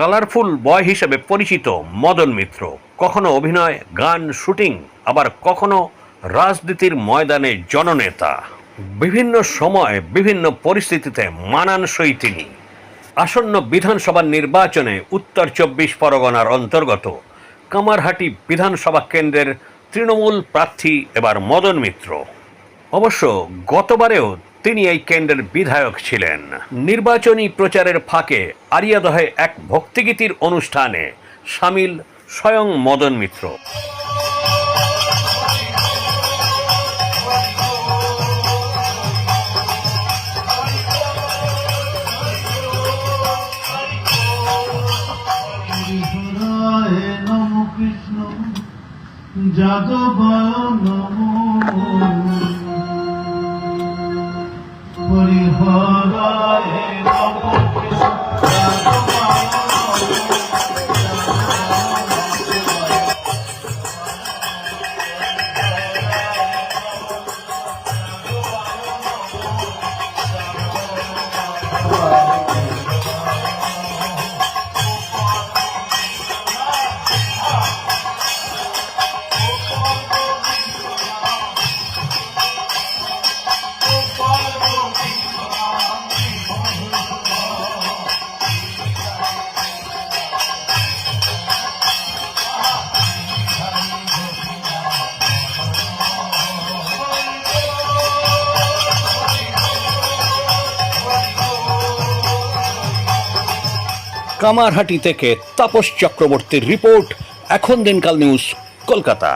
Colourful বয় হিসেবে পরিচিত মদন মিত্র কখনো অভিনয়, গান, শুটিং, আবার কখনো রাজনীতির ময়দানে জননেতা। বিভিন্ন সময় বিভিন্ন পরিস্থিতিতে মানানসই তিনি। আসন্ন বিধানসভা নির্বাচনে উত্তর 24 পরগনার অন্তর্গত কামারহাটি বিধানসভা কেন্দ্রের তৃণমূল প্রার্থী এবার মদন মিত্র। অবশ্য গতবারেও তিনি এই কেন্দ্রের বিধায়ক ছিলেন। নির্বাচনী প্রচারের ফাঁকে আরিয়াদহে এক ভক্তিগীতির অনুষ্ঠানে সামিল স্বয়ং মদন মিত্র। যাদবায় নমো হরিহরায় নমো কামারহাটি থেকে তাপস চক্রবর্তীর রিপোর্ট, এখন দিনকাল নিউজ, কলকাতা।